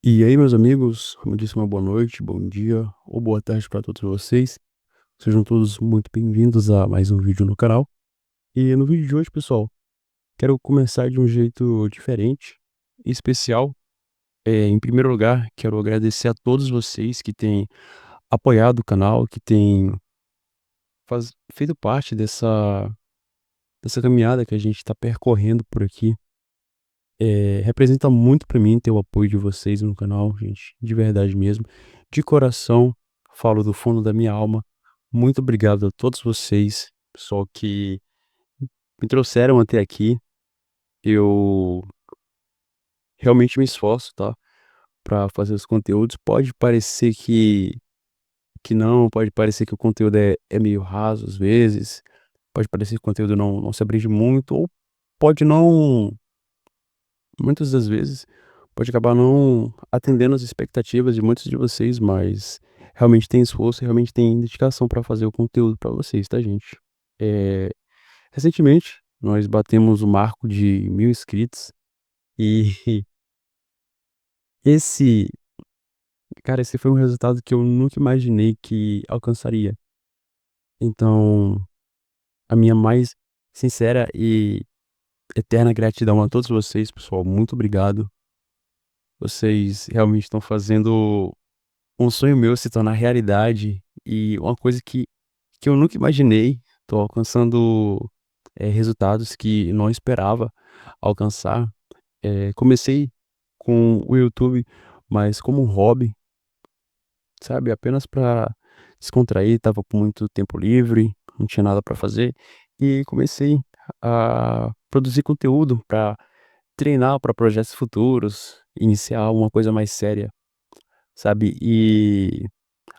E aí, meus amigos, como eu disse, uma boa noite, bom dia ou boa tarde para todos vocês. Sejam todos muito bem-vindos a mais um vídeo no canal. E no vídeo de hoje, pessoal, quero começar de um jeito diferente e especial. Em primeiro lugar, quero agradecer a todos vocês que têm apoiado o canal, que têm feito parte dessa caminhada que a gente está percorrendo por aqui. Representa muito para mim ter o apoio de vocês no canal, gente, de verdade mesmo. De coração, falo do fundo da minha alma. Muito obrigado a todos vocês, pessoal, que me trouxeram até aqui. Eu realmente me esforço, tá, para fazer os conteúdos. Pode parecer que não, pode parecer que o conteúdo é meio raso às vezes, pode parecer que o conteúdo não se abrange muito, ou pode não, muitas das vezes, pode acabar não atendendo as expectativas de muitos de vocês, mas realmente tem esforço, realmente tem dedicação para fazer o conteúdo para vocês, tá, gente? Eh, Recentemente, nós batemos o marco de 1000 inscritos e esse esse foi um resultado que eu nunca imaginei que alcançaria. Então, a minha mais sincera e eterna gratidão a todos vocês, pessoal, muito obrigado. Vocês realmente estão fazendo um sonho meu se tornar realidade e uma coisa que eu nunca imaginei. Tô alcançando, resultados que não esperava alcançar. Comecei com o YouTube, mas como um hobby, sabe, apenas para descontrair, estava com muito tempo livre, não tinha nada para fazer, e comecei a produzir conteúdo para treinar para projetos futuros, iniciar uma coisa mais séria, sabe. E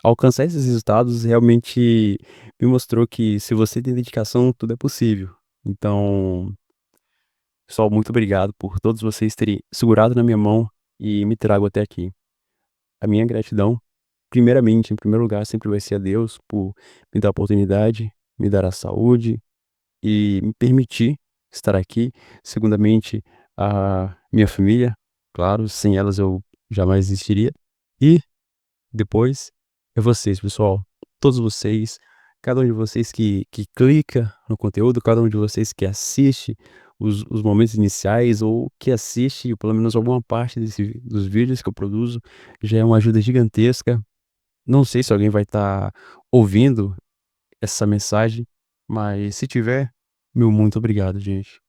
alcançar esses resultados realmente me mostrou que se você tem dedicação, tudo é possível. Então, pessoal, muito obrigado por todos vocês terem segurado na minha mão e me trago até aqui. A minha gratidão, primeiramente, em primeiro lugar, sempre vai ser a Deus por me dar a oportunidade, me dar a saúde e me permitir estar aqui. Segundamente, a minha família, claro, sem elas eu jamais existiria. E depois é vocês, pessoal. Todos vocês, cada um de vocês que clica no conteúdo, cada um de vocês que assiste os momentos iniciais ou que assiste pelo menos alguma parte dos vídeos que eu produzo, já é uma ajuda gigantesca. Não sei se alguém vai estar ouvindo essa mensagem, mas se tiver, meu muito obrigado, gente.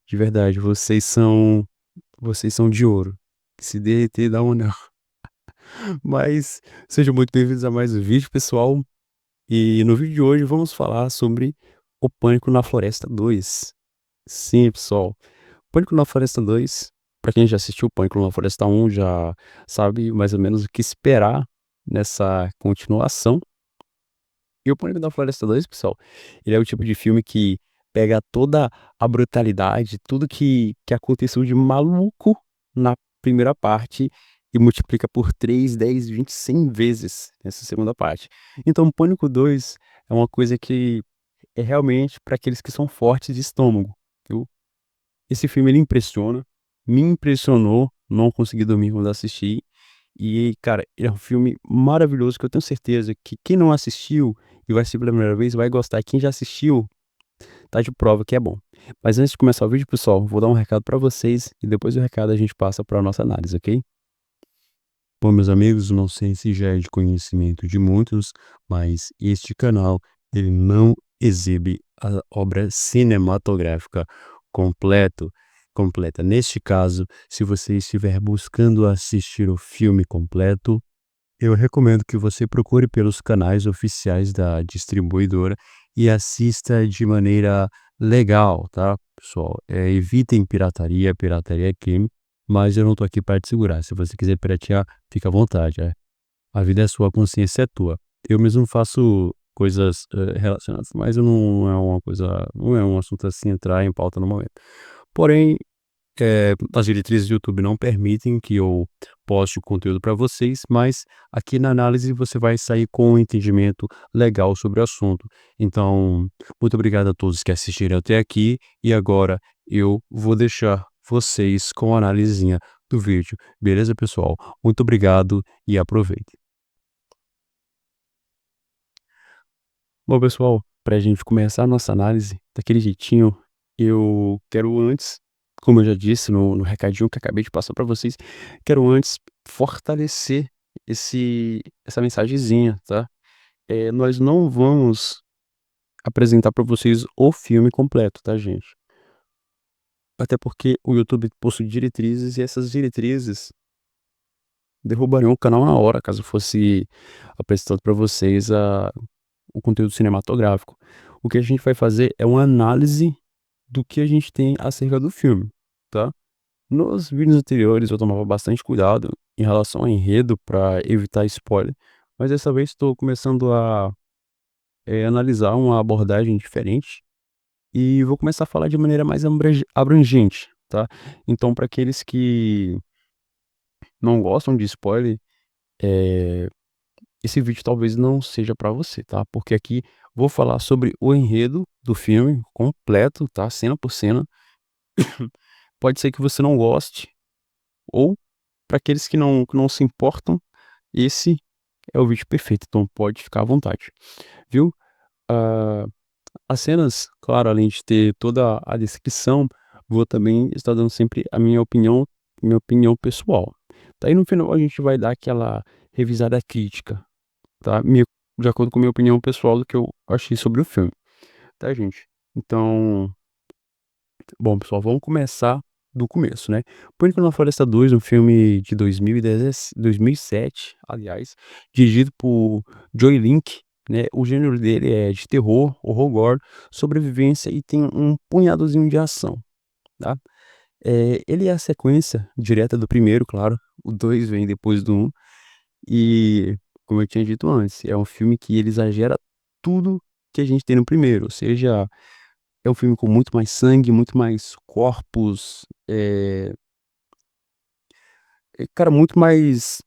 De verdade, vocês são de ouro. Se derreter, dá um anel. Mas sejam muito bem-vindos a mais um vídeo, pessoal. E no vídeo de hoje vamos falar sobre o Pânico na Floresta 2. Sim, pessoal, Pânico na Floresta 2, pra quem já assistiu Pânico na Floresta 1, já sabe mais ou menos o que esperar nessa continuação. E o Pânico da Floresta 2, pessoal, ele é o tipo de filme que pega toda a brutalidade, tudo que aconteceu de maluco na primeira parte e multiplica por 3, 10, 20, 100 vezes nessa segunda parte. Então, Pânico 2 é uma coisa que é realmente para aqueles que são fortes de estômago, viu. Esse filme ele impressiona, me impressionou, não consegui dormir quando assisti. E, cara, ele é um filme maravilhoso que eu tenho certeza que quem não assistiu e vai assistir pela primeira vez vai gostar. E quem já assistiu, tá de prova que é bom. Mas antes de começar o vídeo, pessoal, vou dar um recado pra vocês e depois do recado a gente passa pra nossa análise, ok? Bom, meus amigos, não sei se já é de conhecimento de muitos, mas este canal, ele não exibe a obra cinematográfica completo completa. Neste caso, se você estiver buscando assistir o filme completo, eu recomendo que você procure pelos canais oficiais da distribuidora e assista de maneira legal, tá, pessoal? Evitem pirataria, pirataria é crime, mas eu não tô aqui para te segurar. Se você quiser piratear, fica à vontade, a vida é sua, a consciência é tua. Eu mesmo faço coisas, relacionadas, mas eu não é um assunto assim entrar em pauta no momento. Porém, as diretrizes do YouTube não permitem que eu poste o conteúdo para vocês, mas aqui na análise você vai sair com um entendimento legal sobre o assunto. Então, muito obrigado a todos que assistiram até aqui e agora eu vou deixar vocês com a análisezinha do vídeo. Beleza, pessoal? Muito obrigado e aproveite. Bom, pessoal, para a gente começar a nossa análise daquele jeitinho, eu quero antes, como eu já disse no recadinho que acabei de passar para vocês, quero antes fortalecer essa mensagenzinha, tá? Nós não vamos apresentar para vocês o filme completo, tá, gente? Até porque o YouTube possui diretrizes e essas diretrizes derrubariam o canal na hora, caso fosse apresentado para vocês o conteúdo cinematográfico. O que a gente vai fazer é uma análise do que a gente tem acerca do filme, tá? Nos vídeos anteriores eu tomava bastante cuidado em relação ao enredo para evitar spoiler, mas dessa vez estou começando a analisar uma abordagem diferente e vou começar a falar de maneira mais abrangente, tá? Então, para aqueles que não gostam de spoiler, eh, esse vídeo talvez não seja para você, tá? Porque aqui vou falar sobre o enredo do filme completo, tá? Cena por cena. Pode ser que você não goste, ou para aqueles que não se importam, esse é o vídeo perfeito, então pode ficar à vontade, viu? Ah, as cenas, claro, além de ter toda a descrição, vou também estar dando sempre a minha opinião pessoal. Daí no final a gente vai dar aquela revisada crítica, tá? De acordo com a minha opinião pessoal do que eu achei sobre o filme, tá, gente? Então, bom, pessoal, vamos começar do começo, né. Pânico na Floresta 2, um filme de 2007, aliás, dirigido por Joey Link, né. O gênero dele é de terror, horror gore, sobrevivência e tem um punhadozinho de ação, tá. Ele é a sequência direta do primeiro, claro, o 2 vem depois do um e, como eu tinha dito antes, é um filme que ele exagera tudo que a gente tem no primeiro, ou seja, é um filme com muito mais sangue, muito mais corpos, cara, muito mais,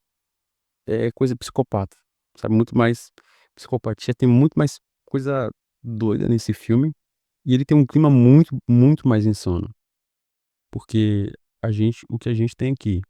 coisa psicopata, sabe, muito mais psicopatia, tem muito mais coisa doida nesse filme, e ele tem um clima muito, muito mais insano, porque o que a gente tem aqui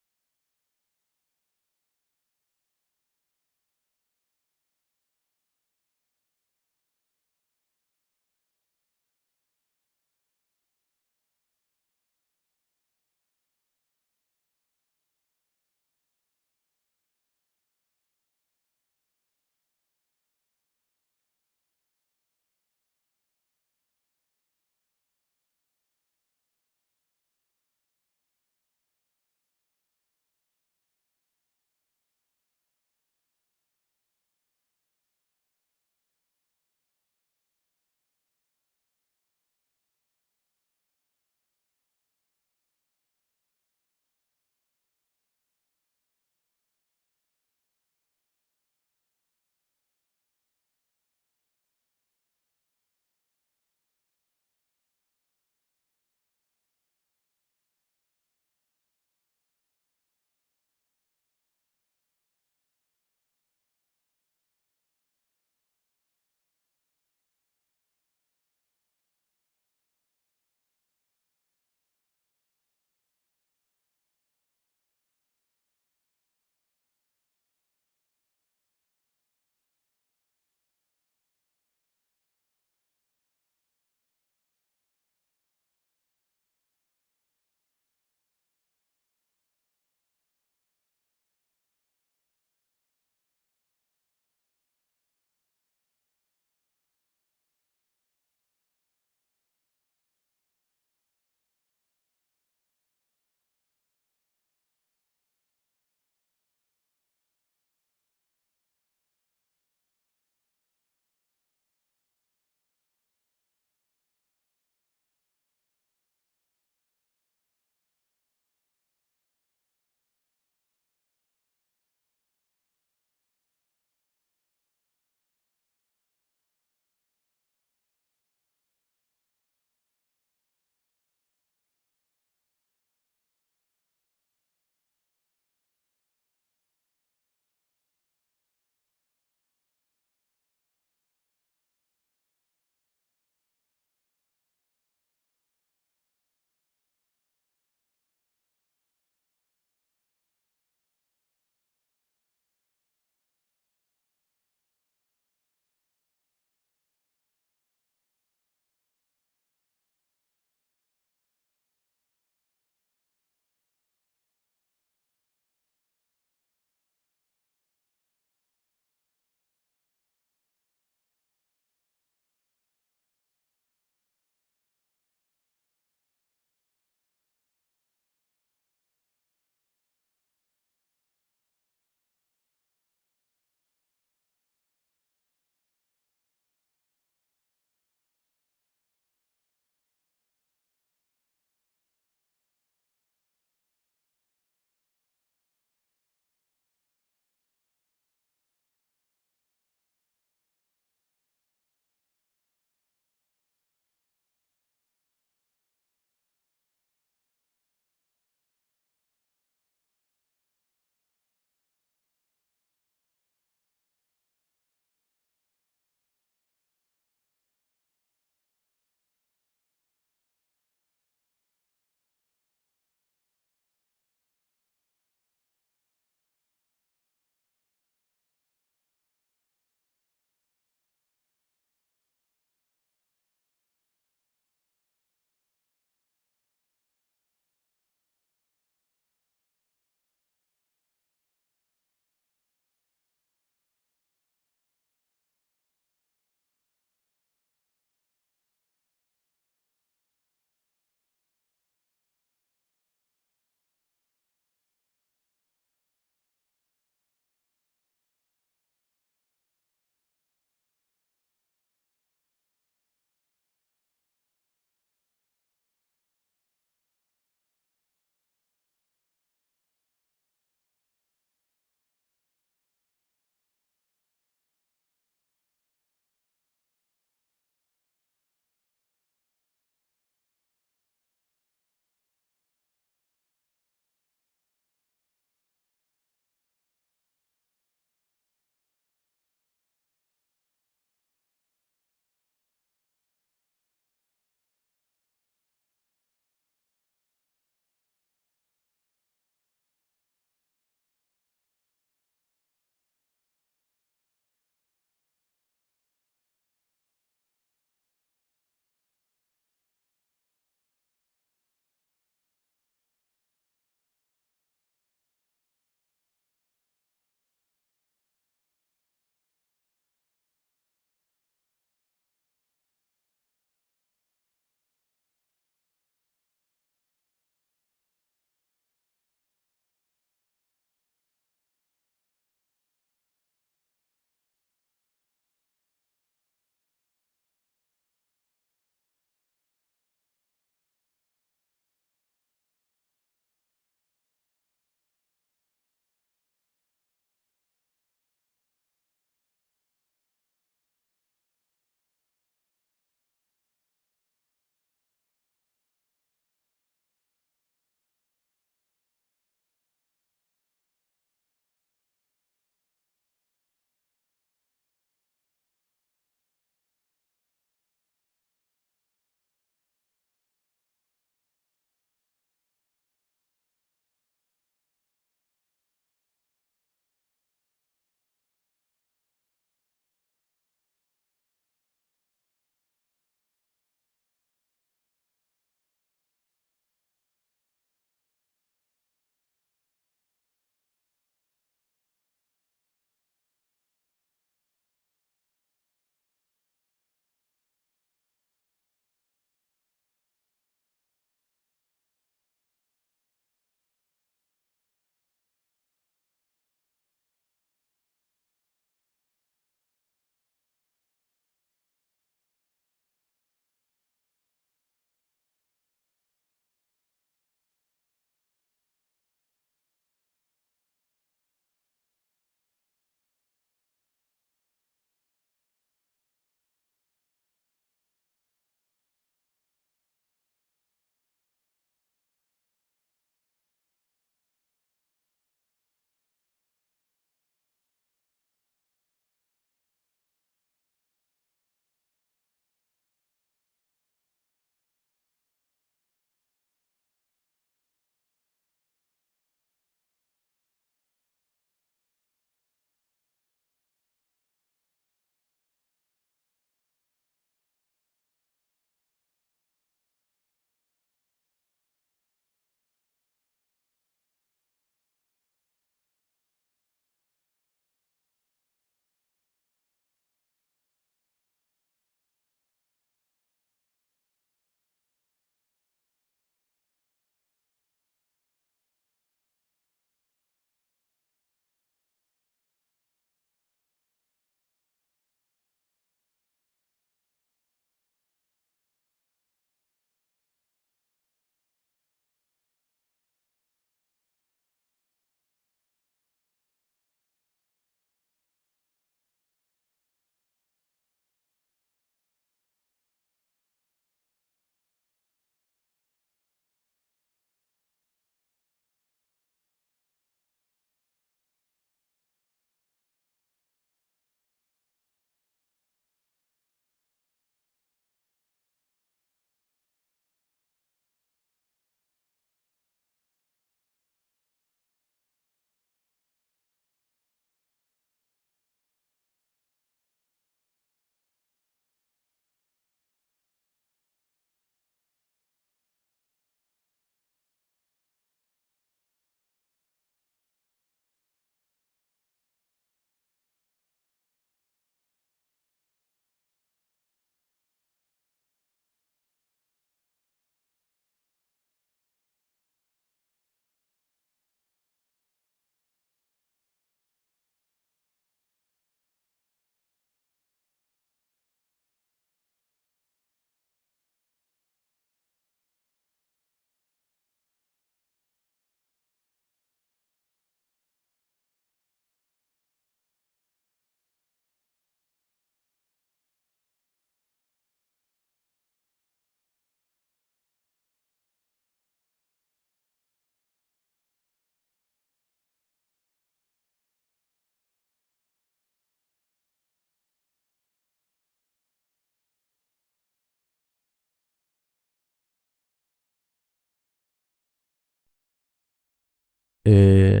Eh,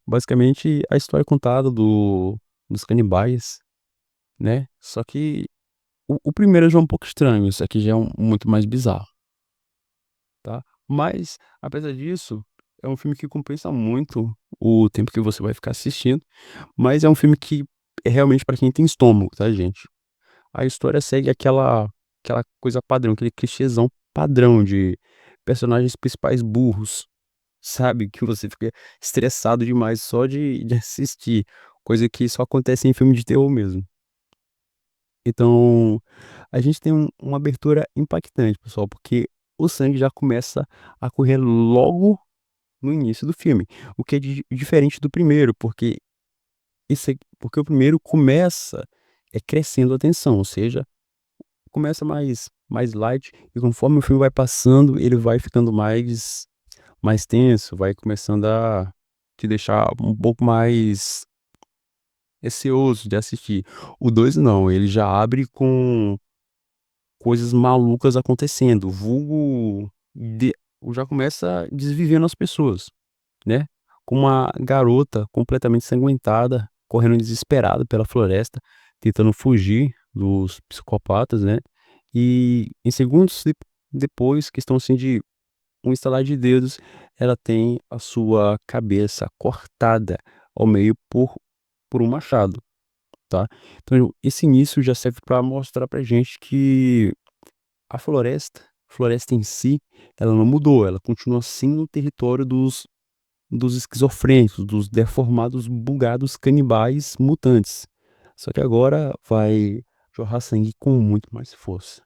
Basicamente a história é contada dos canibais, né, só que o primeiro já é um pouco estranho, esse aqui já é muito mais bizarro, tá. Mas, apesar disso, é um filme que compensa muito o tempo que você vai ficar assistindo, mas é um filme que é realmente pra quem tem estômago, tá, gente. A história segue aquela coisa padrão, aquele clichêzão padrão de personagens principais burros, sabe, que você fica estressado demais só de assistir, coisa que só acontece em filme de terror mesmo. Então, a gente tem uma abertura impactante, pessoal, porque o sangue já começa a correr logo no início do filme, o que é diferente do primeiro, porque o primeiro começa, crescendo a tensão, ou seja, começa mais light e conforme o filme vai passando, ele vai ficando mais tenso, vai começando a te deixar um pouco mais receoso de assistir. O 2 não, ele já abre com coisas malucas acontecendo, vulgo de já começa desvivendo as pessoas, né, com uma garota completamente ensanguentada, correndo desesperada pela floresta, tentando fugir dos psicopatas, né, e em segundos depois, questão assim de um estalar de dedos, ela tem a sua cabeça cortada ao meio por um machado, tá. Então esse início já serve para mostrar pra gente que a floresta em si, ela não mudou, ela continua sendo o território dos esquizofrênicos, dos deformados, bugados, canibais, mutantes. Só que agora vai jorrar sangue com muito mais força.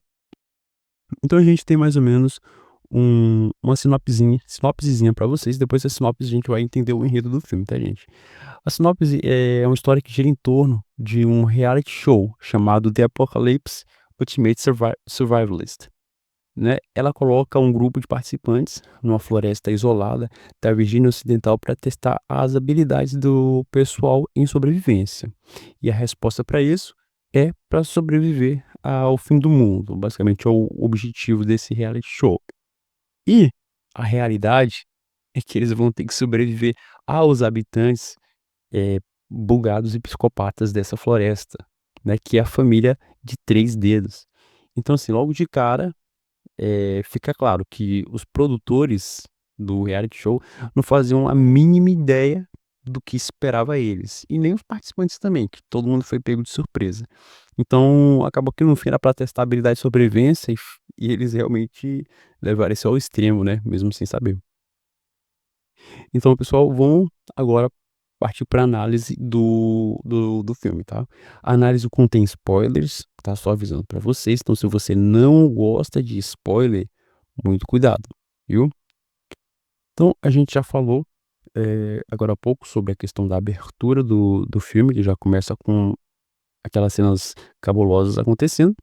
Então a gente tem mais ou menos uma sinopsezinha pra vocês, depois da sinopse a gente vai entender o enredo do filme, tá, gente. A sinopse é uma história que gira em torno de um reality show chamado The Apocalypse Ultimate Survivalist. Né, ela coloca um grupo de participantes numa floresta isolada da Virgínia Ocidental para testar as habilidades do pessoal em sobrevivência. E a resposta para isso é para sobreviver ao fim do mundo, basicamente é o objetivo desse reality show. E a realidade é que eles vão ter que sobreviver aos habitantes, bugados e psicopatas dessa floresta, né, que é a família de 3 dedos. Então assim, logo de cara fica claro que os produtores do reality show não faziam a mínima ideia do que esperava eles, e nem os participantes também, que todo mundo foi pego de surpresa. Então, acabou que no fim era pra testar a habilidade de sobrevivência e eles realmente levaram isso ao extremo, né, mesmo sem saber. Então, pessoal, vamos agora partir pra análise do filme, tá. A análise contém spoilers, tá, só avisando pra vocês, então se você não gosta de spoiler, muito cuidado, viu. Então a gente já falou, agora há pouco sobre a questão da abertura do filme, que já começa com aquelas cenas cabulosas acontecendo.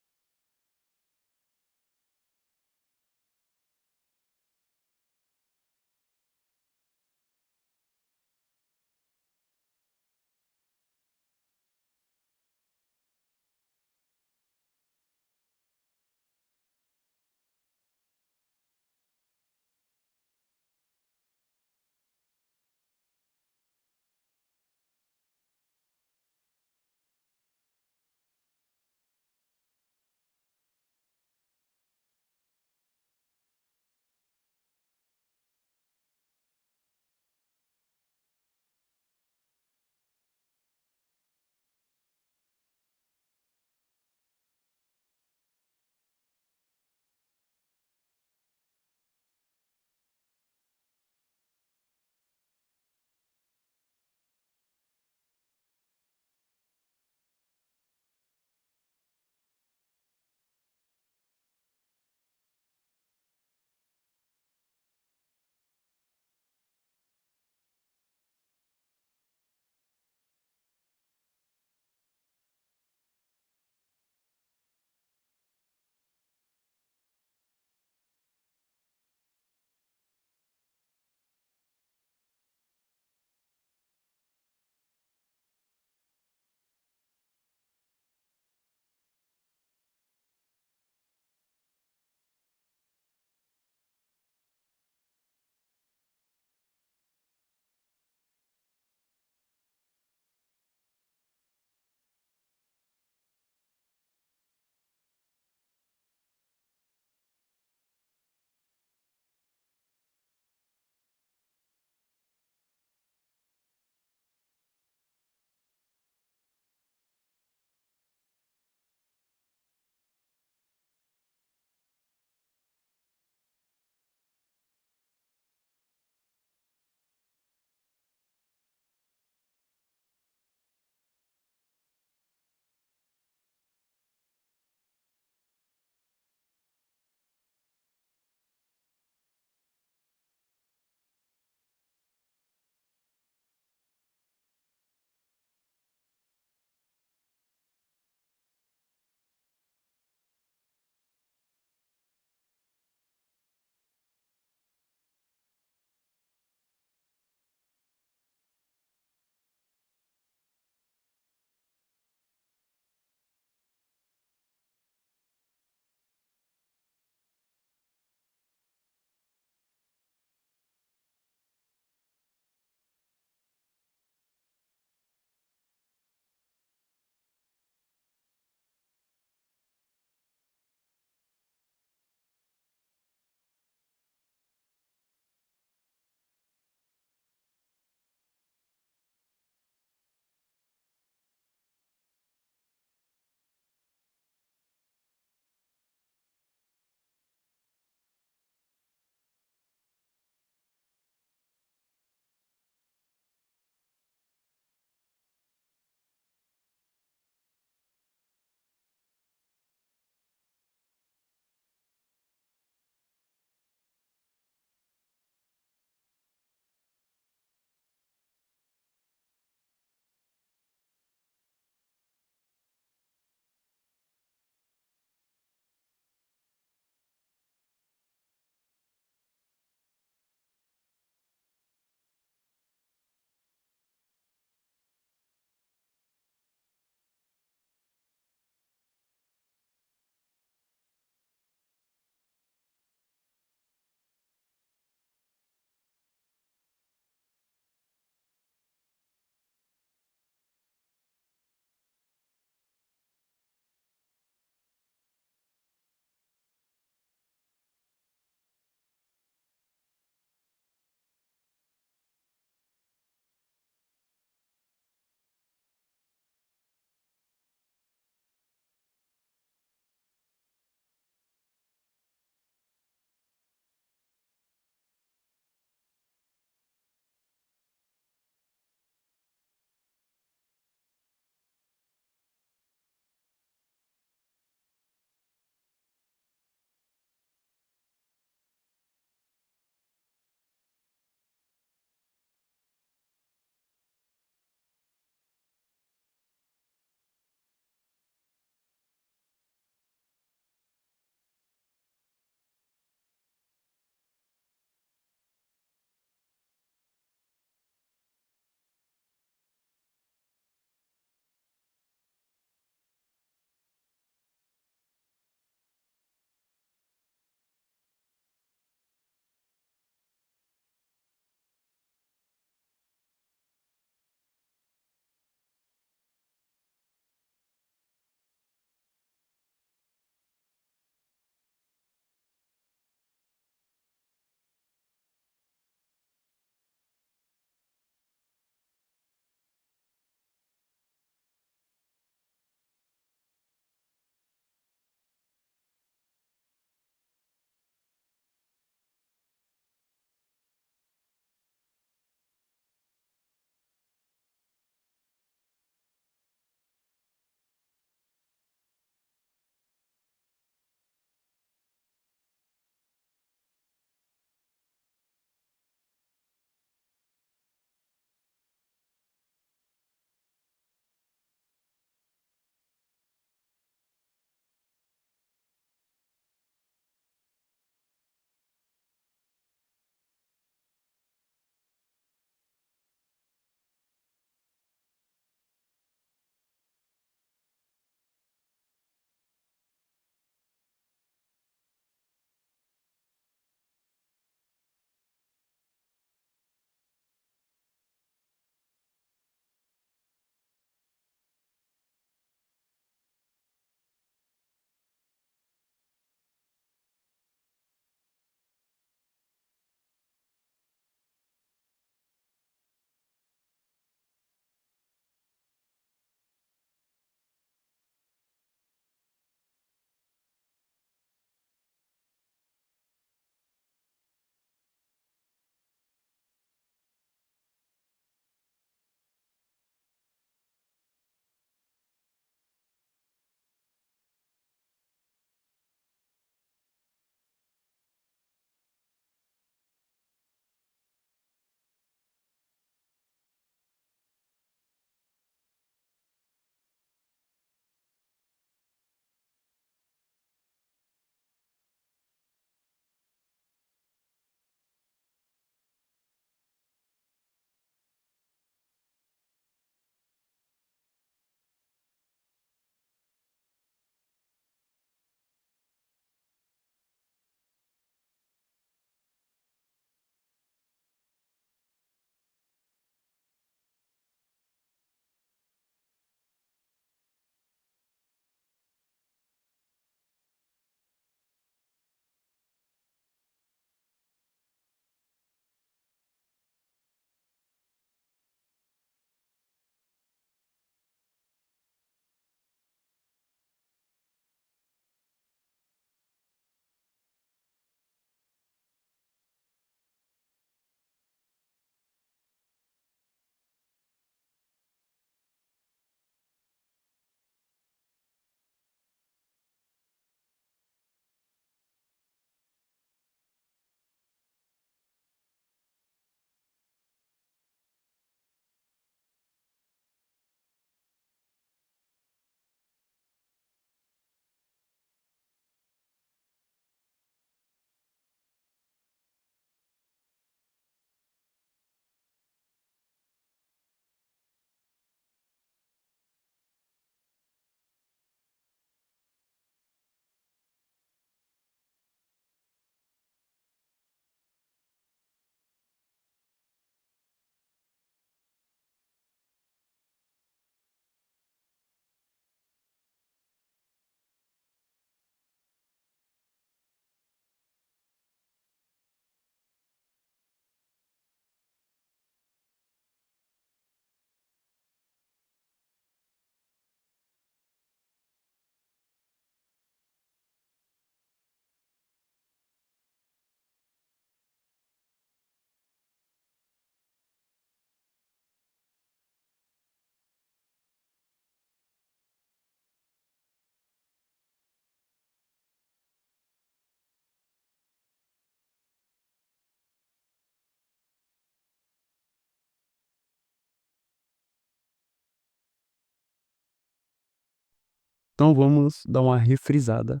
Então vamos dar uma refrisada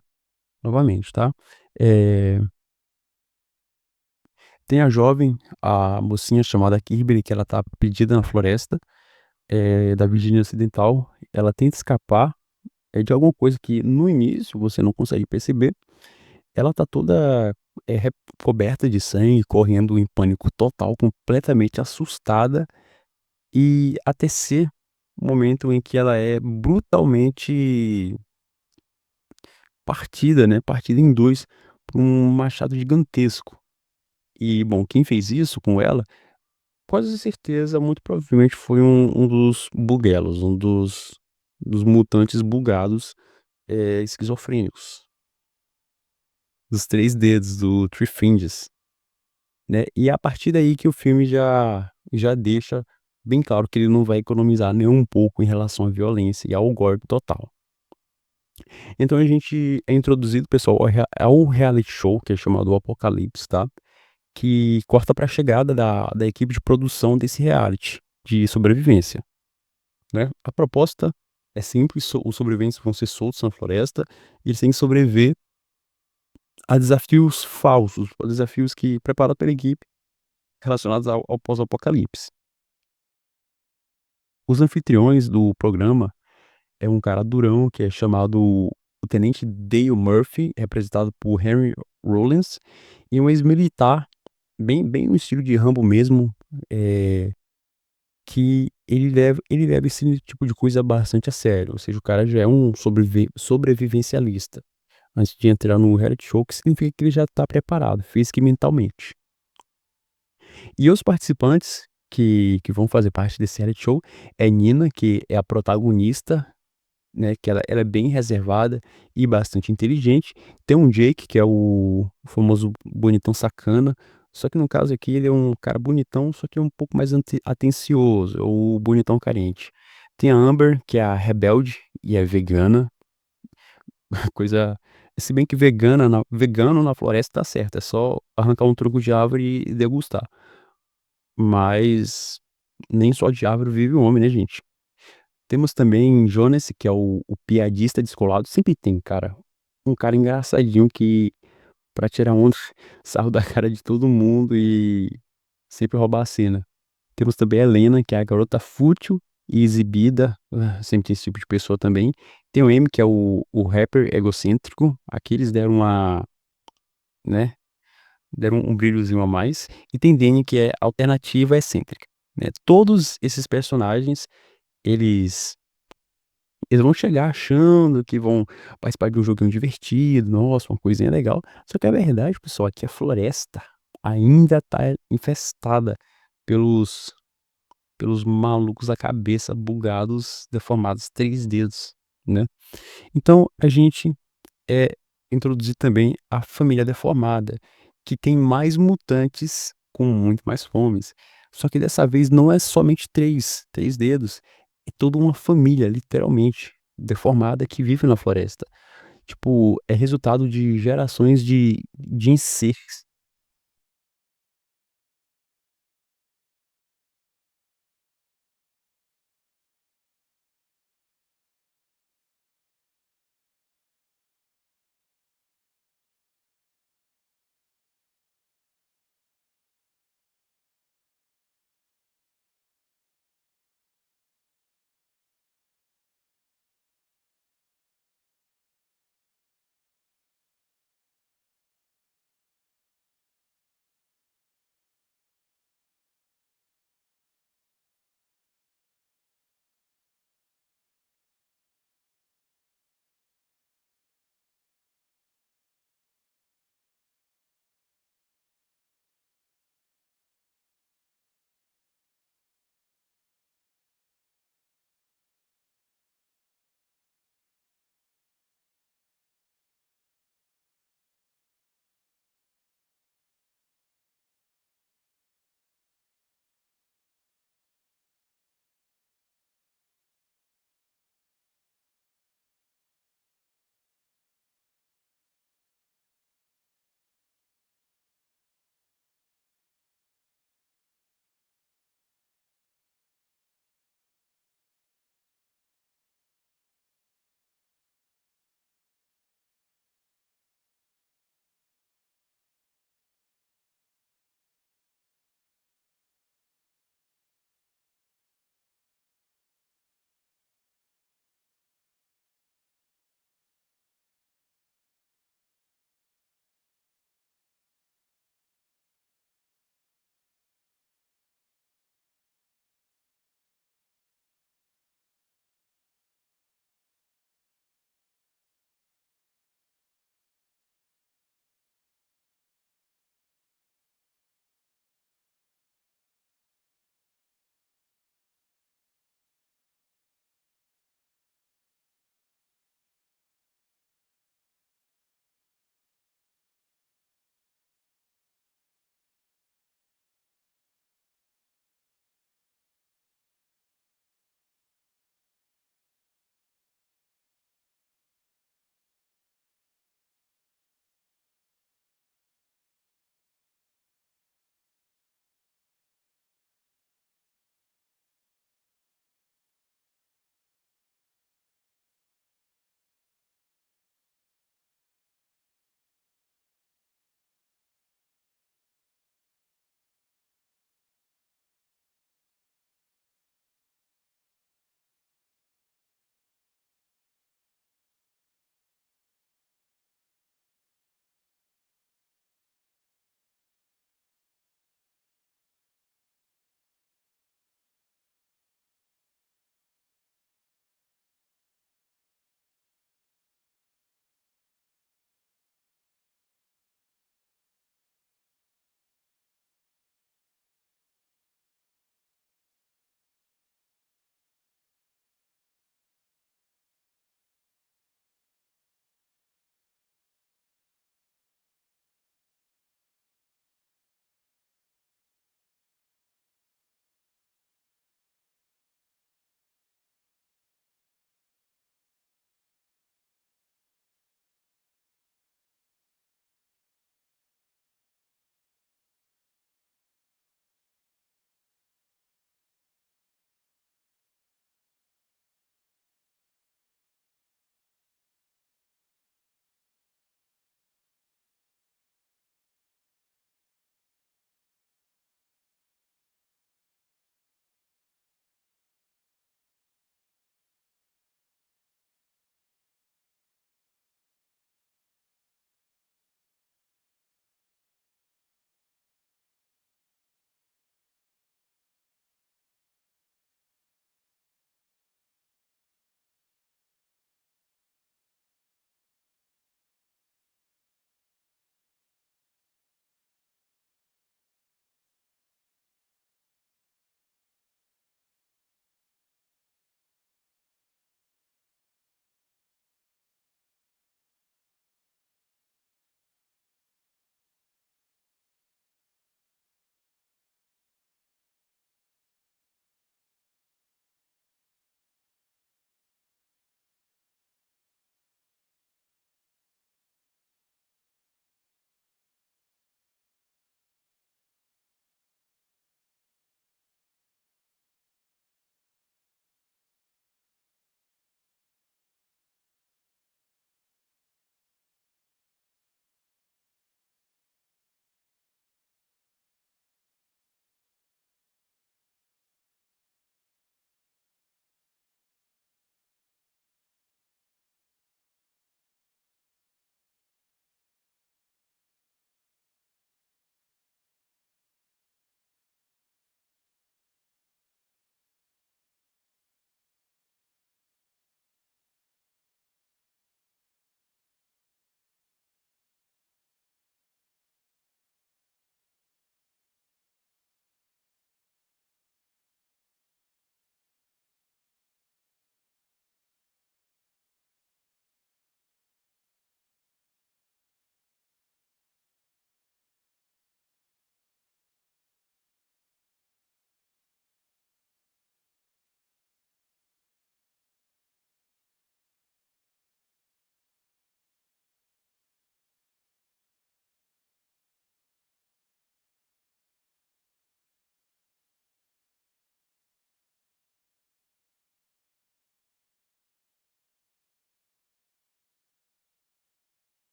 novamente, tá. Eh, Tem a jovem, a mocinha chamada Kimberly, que ela tá perdida na floresta, da Virgínia Ocidental. Ela tenta escapar, de alguma coisa que no início você não consegue perceber. Ela tá toda, coberta de sangue, correndo em pânico total, completamente assustada, e até ser o momento em que ela é brutalmente partida, né, partida em 2 por um machado gigantesco. E bom, quem fez isso com ela, quase certeza, muito provavelmente foi um dos buguelos, dos mutantes bugados, esquizofrênicos, dos 3 dedos, do Three Finges, né. E é a partir daí que o filme já deixa bem claro que ele não vai economizar nem um pouco em relação à violência e ao gore total. Então a gente é introduzido, pessoal, ao reality show que é chamado O Apocalipse, tá, que corta pra chegada da equipe de produção desse reality de sobrevivência, né. A proposta é simples, os sobreviventes vão ser soltos na floresta, e eles têm que sobreviver a desafios falsos, a desafios que preparados pela equipe relacionados ao pós-apocalipse. Os anfitriões do programa é um cara durão que é chamado o Tenente Dale Murphy, representado por Henry Rollins, e um ex-militar, bem no estilo de Rambo mesmo, eh, que ele leva esse tipo de coisa bastante a sério, ou seja, o cara já é um sobrevivencialista, antes de entrar no reality show, que significa que ele já tá preparado, física e mentalmente. E os participantes que vão fazer parte desse reality show é Nina, que é a protagonista, né, que ela é bem reservada e bastante inteligente. Tem um Jake, que é o famoso bonitão sacana, só que no caso aqui ele é um cara bonitão, só que é um pouco mais atencioso, ou bonitão carente. Tem a Amber, que é a rebelde e é vegana, coisa, se bem que vegano na floresta tá certo, é só arrancar um tronco de árvore e degustar. Mas nem só de árvore vive o homem, né, gente. Temos também Jonas, que é o piadista descolado, sempre tem, cara, um cara engraçadinho que pra tirar onda, sarro da cara de todo mundo e sempre roubar a cena. Temos também a Helena, que é a garota fútil e exibida, sempre tem esse tipo de pessoa também. Tem o M, que é o rapper egocêntrico, aqui eles deram uma, né, deram um brilhozinho a mais. E tem Danny, que é alternativa excêntrica, né. Todos esses personagens, eles eles vão chegar achando que vão participar de um joguinho divertido, nossa, uma coisinha legal, só que a verdade, pessoal, é que a floresta ainda tá infestada pelos malucos da cabeça bugados, deformados, 3 dedos, né. Então a gente é introduzido também a família deformada, que tem mais mutantes com muito mais fomes. Só que dessa vez não é somente três dedos, é toda uma família, literalmente, deformada que vive na floresta. Tipo, é resultado de gerações de insetos.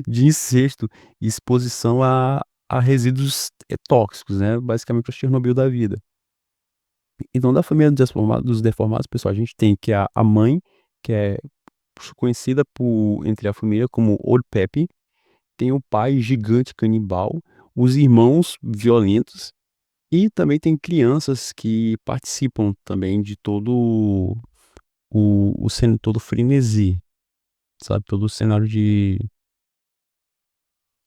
de incesto e exposição a resíduos, tóxicos, né, basicamente o Chernobyl da vida. Então da família dos deformados, pessoal, a gente tem que a mãe, que é conhecida por entre a família como Old Pepe, tem o pai gigante canibal, os irmãos violentos e também tem crianças que participam também de todo todo o frenesi, sabe, todo o cenário de,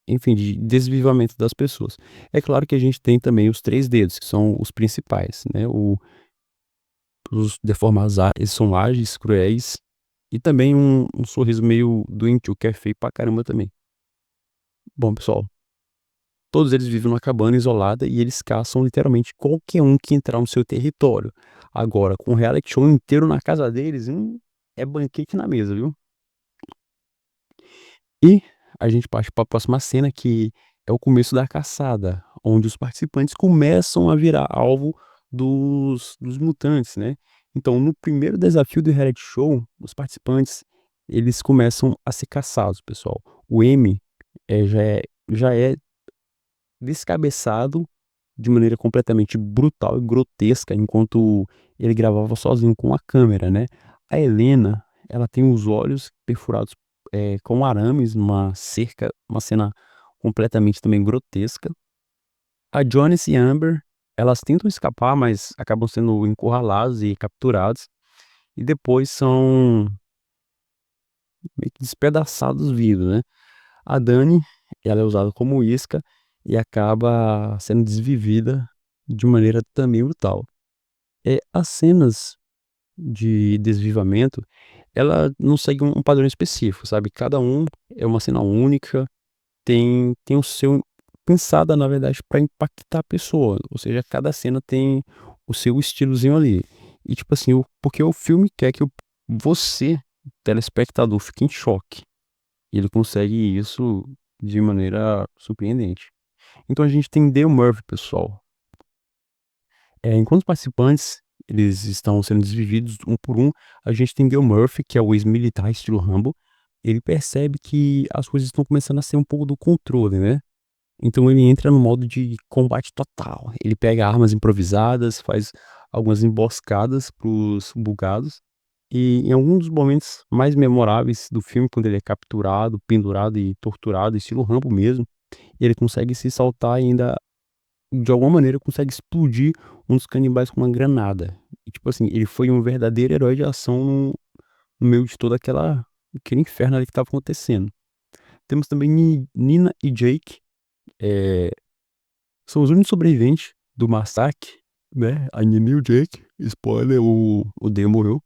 enfim, de desvivamento das pessoas. É claro que a gente tem também os 3 dedos, que são os principais, né, os deformados, eles são ágeis, cruéis e também um sorriso meio doentio, que é feio pra caramba também. Bom, pessoal, todos eles vivem numa cabana isolada e eles caçam literalmente qualquer um que entrar no seu território. Agora, com o reality show inteiro na casa deles, é banquete na mesa, viu? E a gente parte para a próxima cena, que é o começo da caçada, onde os participantes começam a virar alvo dos mutantes, né? Então, no primeiro desafio do reality show, os participantes eles começam a ser caçados, pessoal. O M já é descabeçado de maneira completamente brutal e grotesca enquanto ele gravava sozinho com a câmera, né. A Helena, ela tem os olhos perfurados, com arames numa cerca, uma cena completamente também grotesca. A Jones e a Amber, elas tentam escapar, mas acabam sendo encurralados e capturados, e depois são meio que despedaçados vivos, né. A Dani, ela é usada como isca e acaba sendo desvivida de maneira também brutal. As cenas de desvivamento, ela não segue um padrão específico, sabe, cada um é uma cena única, tem o seu pensada na verdade para impactar a pessoa, ou seja, cada cena tem o seu estilozinho ali. E tipo assim, porque o filme quer que você, telespectador, fique em choque, e ele consegue isso de maneira surpreendente. Então a gente tem Dale Murphy, pessoal. Enquanto os participantes, eles estão sendo desvividos um por um, a gente tem Dale Murphy, que é o ex-militar estilo Rambo. Ele percebe que as coisas estão começando a ser um pouco do controle, né. Então ele entra no modo de combate total. Ele pega armas improvisadas, faz algumas emboscadas para os bugados, e em algum dos momentos mais memoráveis do filme, quando ele é capturado, pendurado e torturado, estilo Rambo mesmo, ele consegue se saltar e ainda de alguma maneira consegue explodir um dos canibais com uma granada. E tipo assim, ele foi um verdadeiro herói de ação no meio de toda aquele inferno ali que estava acontecendo. Temos também Nina e Jake, eh, são os únicos sobreviventes do massacre, né, a Nina e o Jake, spoiler, o Dan morreu.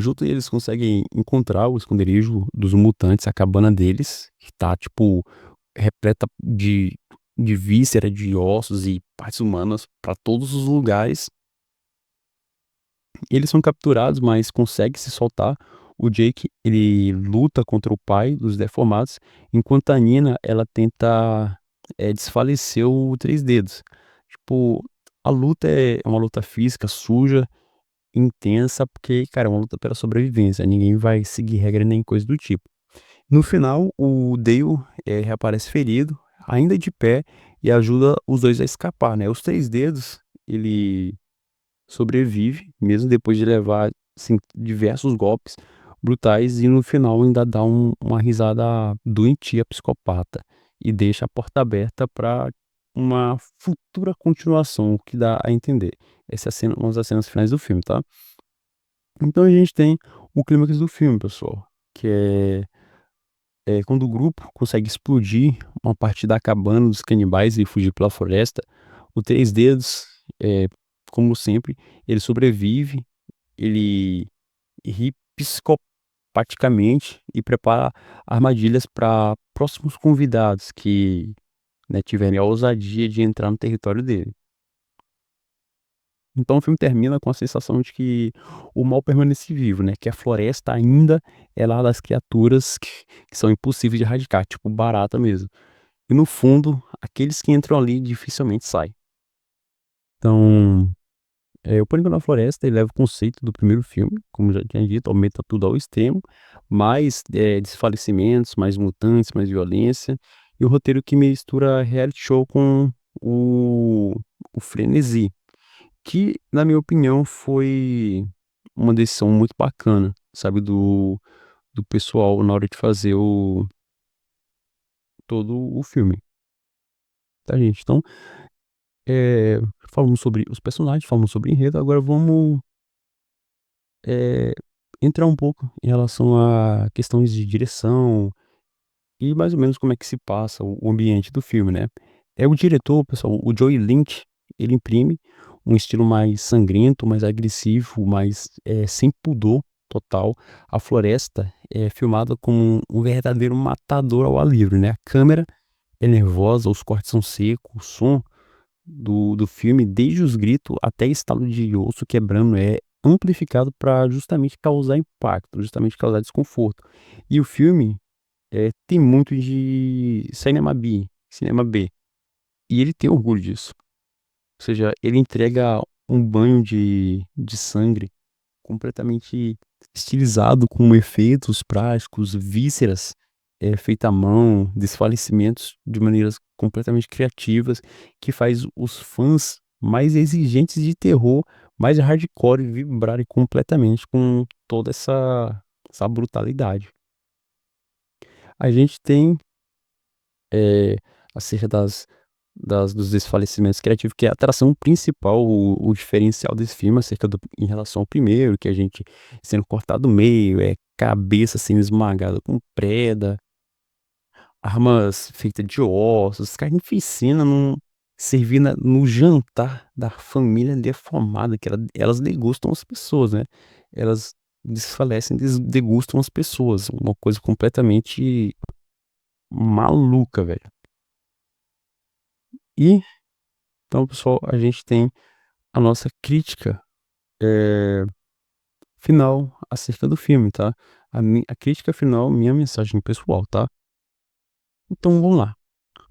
Junto eles conseguem encontrar o esconderijo dos mutantes, a cabana deles, que tá, tipo, repleta de víscera, de ossos e partes humanas pra todos os lugares. Eles são capturados, mas conseguem se soltar. O Jake, ele luta contra o pai dos deformados, enquanto a Nina, ela tenta desfalecer o Três Dedos. Tipo, a luta é uma luta física, suja, intensa, porque, cara, é uma luta pela sobrevivência. Ninguém vai seguir regra nem coisa do tipo. No final, o Dale reaparece ferido, ainda de pé, e ajuda os dois a escapar, né? Os Três Dedos, ele sobrevive, mesmo depois de levar assim, diversos golpes brutais, e no final ainda dá uma risada doentia psicopata e deixa a porta aberta para uma futura continuação, o que dá a entender. Essa é a cena, uma das cenas finais do filme, tá? Então a gente tem o clímax do filme, pessoal, que é quando o grupo consegue explodir uma parte da cabana dos canibais e fugir pela floresta. O Três Dedos, é, como sempre, ele sobrevive, ele ri psicopaticamente e prepara armadilhas para próximos convidados que, né, tiverem a ousadia de entrar no território dele. Então o filme termina com a sensação de que o mal permanece vivo, né? Que a floresta ainda é lá das criaturas que são impossíveis de erradicar, tipo barata mesmo. E no fundo, aqueles que entram ali dificilmente saem. Então, o Pânico na Floresta, ele leva o conceito do primeiro filme, como já tinha dito, aumenta tudo ao extremo, mais desfalecimentos, mais mutantes, mais violência, e o roteiro que mistura reality show com o, o frenesi, que, na minha opinião, foi uma decisão muito bacana, sabe, do pessoal na hora de fazer todo o filme, tá, gente? Então, é, falamos sobre os personagens, falamos sobre enredo, agora vamos é, entrar um pouco em relação a questões de direção e mais ou menos como é que se passa o ambiente do filme, né? O diretor, pessoal, o Joey Lynch, ele imprime um estilo mais sangrento, mais agressivo, mais sem pudor total. A floresta é filmada como um verdadeiro matador ao ar livre, né? A câmera é nervosa, os cortes são secos, o som do filme, desde os gritos até estalo de osso quebrando, é amplificado para justamente causar impacto, justamente causar desconforto. E o filme tem muito de cinema B, e ele tem orgulho disso. Ou seja, ele entrega um banho de sangue completamente estilizado, com efeitos práticos, vísceras feitas à mão, desfalecimentos de maneiras completamente criativas, que faz os fãs mais exigentes de terror, mais hardcore, vibrarem completamente com toda essa brutalidade. A gente tem acerca dos desfalecimentos criativos, que é a atração principal, o diferencial desse filme, em relação ao primeiro, que a gente sendo cortado no meio, cabeça sendo esmagada com preda, armas feitas de ossos, carnificina servindo no jantar da família deformada, que elas degustam as pessoas, né? Elas desfalecem, degustam as pessoas, uma coisa completamente maluca, velho. E então, pessoal, a gente tem a nossa crítica eh, final acerca do filme, tá? A crítica final, minha mensagem pessoal, tá? Então, vamos lá.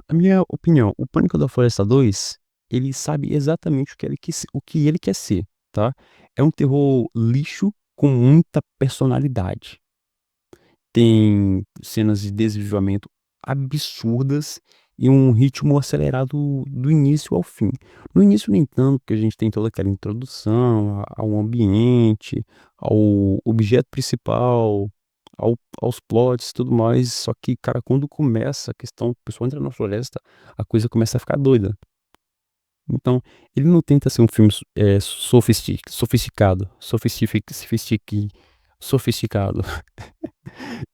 A minha opinião, o Pânico da Floresta 2, ele sabe exatamente o que ele quer ser, tá? É um terror lixo com muita personalidade. Tem cenas de desvivamento absurdas e um ritmo acelerado do início ao fim. No início, nem tanto, porque a gente tem toda aquela introdução ao ambiente, ao objeto principal, aos plots e tudo mais. Só que, cara, quando começa a questão, o pessoal entra na floresta, a coisa começa a ficar doida. Então, ele não tenta ser um filme sofisticado, sofisticado.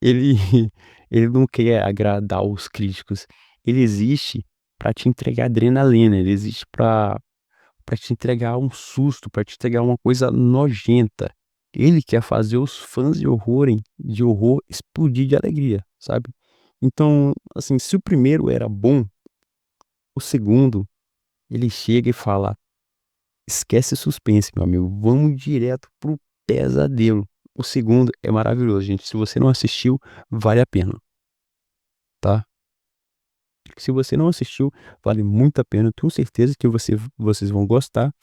Ele, ele não quer agradar os críticos. Ele existe pra te entregar adrenalina. Ele existe pra para te entregar um susto, pra te entregar uma coisa nojenta. Ele quer fazer os fãs de horror explodir de alegria, sabe. Então, assim, se o primeiro era bom, o segundo, ele chega e fala: "Esquece suspense, meu amigo, vamos direto para o pesadelo". O segundo é maravilhoso, gente, se você não assistiu, vale a pena, tá. Se você não assistiu, vale muito a pena, eu tenho certeza que vocês vão gostar.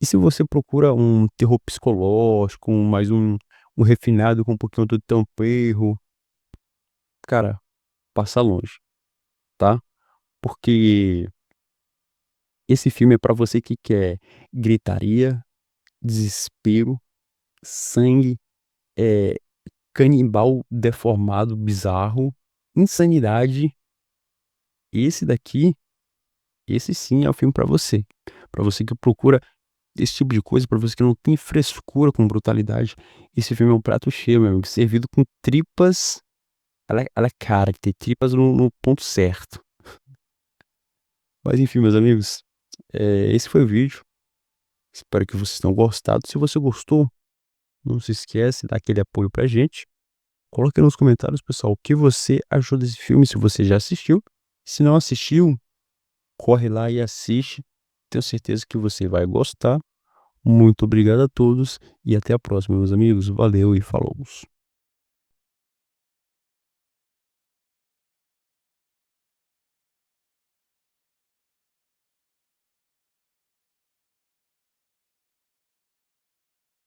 E se você procura um terror psicológico, mais um refinado com um pouquinho do tempero, cara, passa longe, tá. Porque esse filme é pra você que quer gritaria, desespero, sangue, eh, canibal deformado bizarro, insanidade. Esse daqui, esse sim é o filme pra você. Pra você que procura esse tipo de coisa, pra você que não tem frescura com brutalidade, esse filme é um prato cheio, meu amigo, servido com tripas à la carte, tripas no ponto certo. Mas enfim, meus amigos, esse foi o vídeo, espero que vocês tenham gostado. Se você gostou, não se esquece, dá aquele apoio pra gente. Coloque aí nos comentários, pessoal, o que você achou desse filme, se você já assistiu. Se não assistiu, corre lá e assiste. Tenho certeza que você vai gostar. Muito obrigado a todos e até a próxima, meus amigos. Valeu e falou.